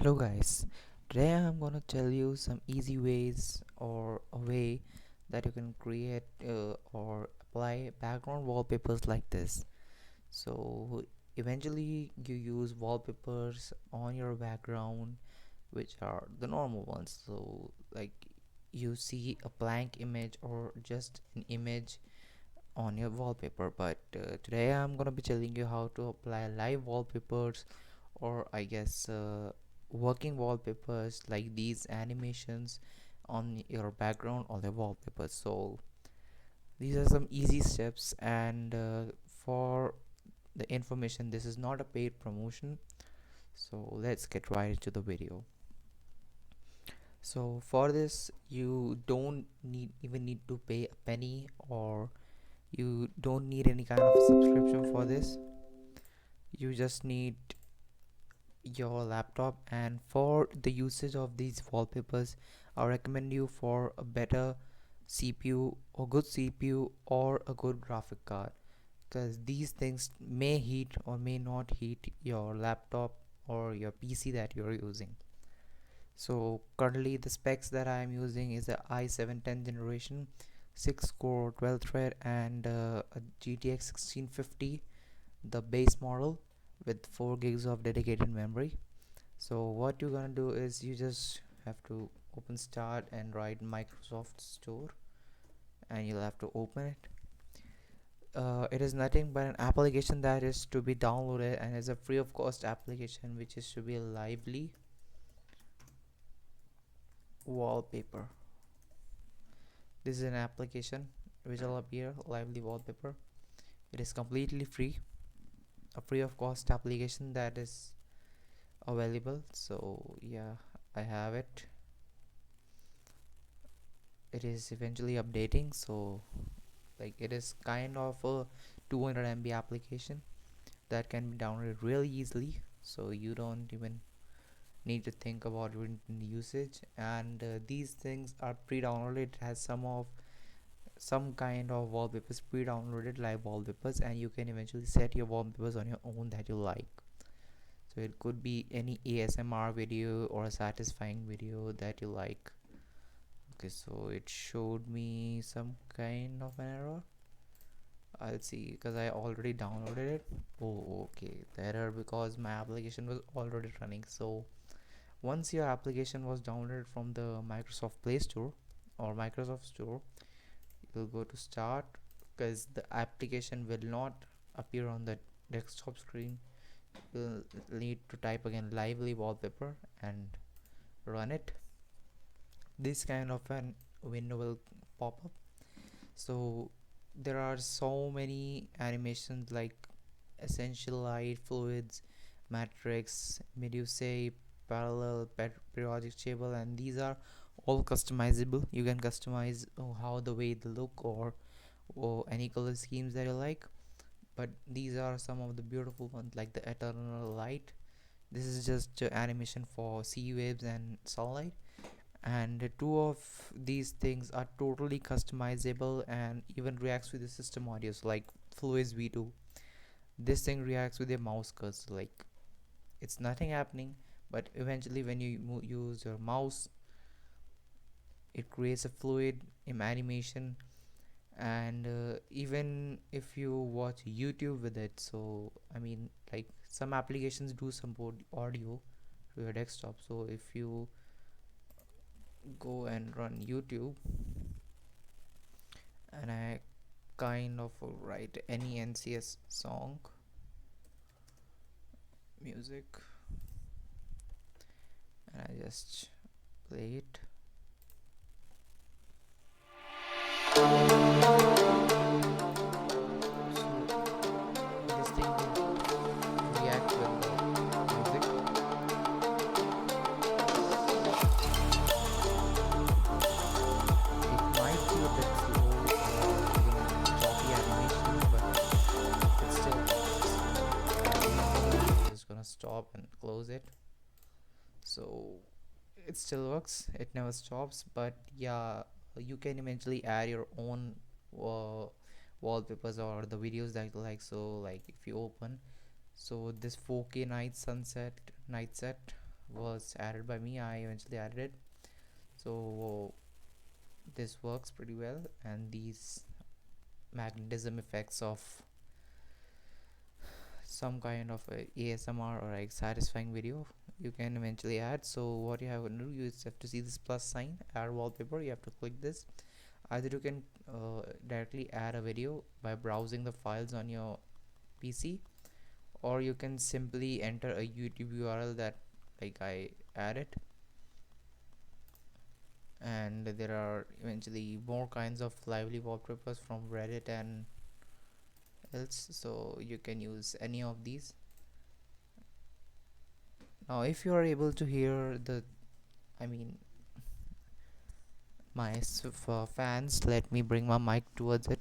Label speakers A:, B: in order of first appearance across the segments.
A: Hello guys, today I'm gonna tell you some easy ways or a way that you can create or apply background wallpapers like this. So eventually you use wallpapers on your background which are the normal ones. So like you see a blank image or just an image on your wallpaper, but today I'm gonna be telling you how to apply live wallpapers or I guess working wallpapers like these animations on your background or the wallpaper. So these are some easy steps, and for the information, this is not a paid promotion. So let's get right into the video. So for this, you don't need to pay a penny, or you don't need any kind of subscription for this. You just need your laptop, and for the usage of these wallpapers I recommend you for a better CPU or good CPU or a good graphic card, because these things may heat or may not heat your laptop or your PC that you're using. So currently the specs that I'm using is a i7 10th generation 6 core 12 thread and a GTX 1650, the base model, with 4 gigs of dedicated memory. So what you're gonna do is you just have to open start and write Microsoft Store, and you'll have to open it. It is nothing but an application that is to be downloaded, and is a free of cost application which is to be Lively Wallpaper. This is an application which will appear Lively Wallpaper. It is completely free, a free of cost application that is available. So yeah, I have it. It is eventually updating, so like it is kind of a 200 MB application that can be downloaded really easily, so you don't even need to think about usage. And these things are pre-downloaded. It has some kind of wallpapers pre-downloaded, live wallpapers, and you can eventually set your wallpapers on your own that you like. So it could be any ASMR video or a satisfying video that you like. Okay, so it showed me some kind of an error. I'll see, because I already downloaded it. Oh, okay, the error because my application was already running. So once your application was downloaded from the Microsoft Play Store or Microsoft Store, you'll go to start, because the application will not appear on the desktop screen. You'll need to type again Lively Wallpaper and run it. This kind of an window will pop up. So there are so many animations like essential light, fluids, matrix, medusae, parallel, periodic table, and these are all customizable. You can customize how the way they look, or any color schemes that you like. But these are some of the beautiful ones like the eternal light. This is just animation for sea waves and sunlight, and two of these things are totally customizable and even reacts with the system audios like fluids v2. This thing reacts with your mouse cursor, like it's nothing happening, but eventually when you use your mouse, it creates a fluid animation. And even if you watch YouTube with it, so I mean, like some applications do support audio to your desktop. So if you go and run YouTube, and I kind of write any NCS song music, and I just play it. So this thing will react with the music. It might be a bit slow or even choppy animation, but it still works. Eventually I'm just gonna stop and close it. So it still works, it never stops. But yeah, you can eventually add your own uh, wallpapers or the videos that you like. So like if you open, so this 4K night set, was added by me. I eventually added it. So this works pretty well, and these magnetism effects of some kind of a ASMR or a satisfying video you can eventually add. So what you have to do, you just have to see this plus sign, add wallpaper. You have to click this. Either you can directly add a video by browsing the files on your PC, or you can simply enter a YouTube URL that like I added. And there are eventually more kinds of lively wallpapers from Reddit and else, so you can use any of these. Now if you are able to hear the, I mean, my fans, let me bring my mic towards it.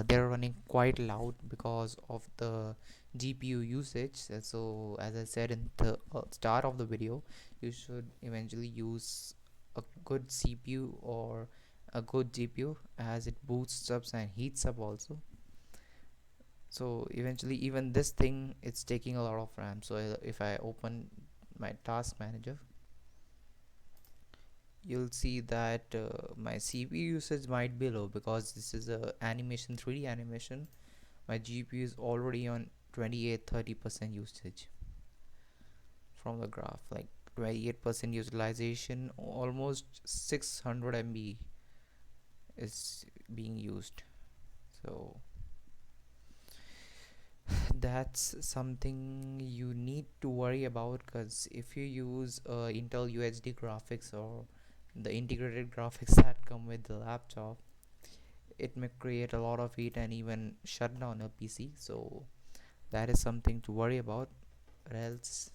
A: They're running quite loud because of the GPU usage. So as I said in the start of the video, you should eventually use a good CPU or a good GPU, as it boosts up and heats up also. So eventually even this thing, it's taking a lot of RAM. So if I open my task manager, you'll see that my CPU usage might be low because this is a animation, 3D animation. My GPU is already on 28-30% usage from the graph, like 28% utilization, almost 600 MB is being used. So that's something you need to worry about, because if you use Intel UHD graphics or the integrated graphics that come with the laptop, it may create a lot of heat and even shut down a PC. So that is something to worry about, or else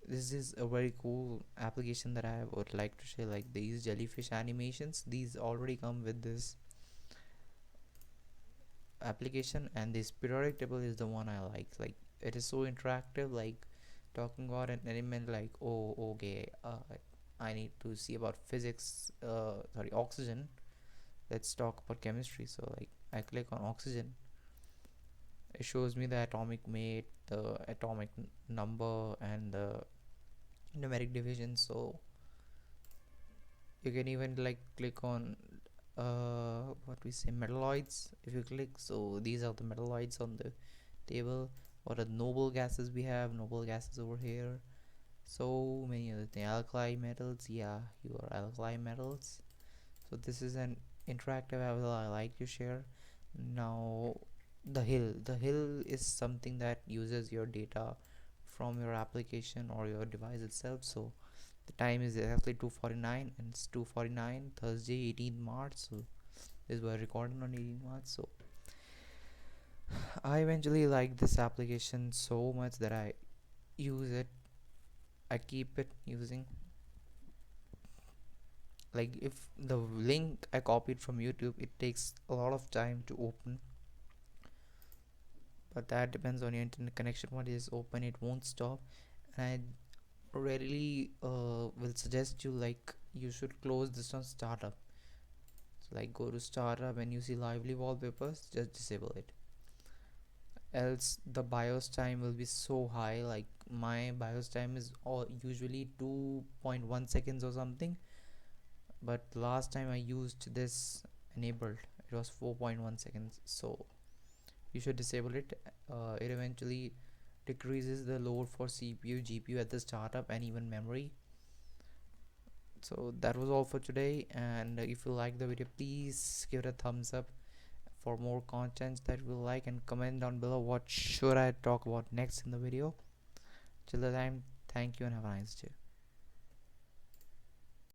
A: this is a very cool application that I would like to share. Like these jellyfish animations, these already come with this application, and this periodic table is the one I like it is so interactive, like talking about an element like, oh okay, I need to see about physics, sorry, oxygen, let's talk about chemistry. So like I click on oxygen, it shows me the atomic weight, the atomic number, and the numeric division. So you can even like click on what we say, metalloids. If you click, so these are the metalloids on the table. What are noble gases? We have noble gases over here, so many other things, alkali metals. Yeah, your alkali metals. So this is an interactive level I like to share. Now the hill is something that uses your data from your application or your device itself. So the time is exactly 2:49, and it's 2:49 Thursday 18th March. So this was recorded on 18th March. So I eventually like this application so much that I use it. I keep it using. Like if the link I copied from YouTube, it takes a lot of time to open, but that depends on your internet connection. Once it is open, it won't stop. And I rarely will suggest you, like, you should close this on startup. So like go to startup, and you see lively wallpapers, just disable it, else the BIOS time will be so high. Like my BIOS time is all usually 2.1 seconds or something, but last time I used this enabled, it was 4.1 seconds. So you should disable it. It eventually decreases the load for CPU, GPU at the startup, and even memory. So that was all for today, and if you like the video, please give it a thumbs up. For more content that you like, and comment down below what should I talk about next in the video. Till the time, thank you and have a nice day.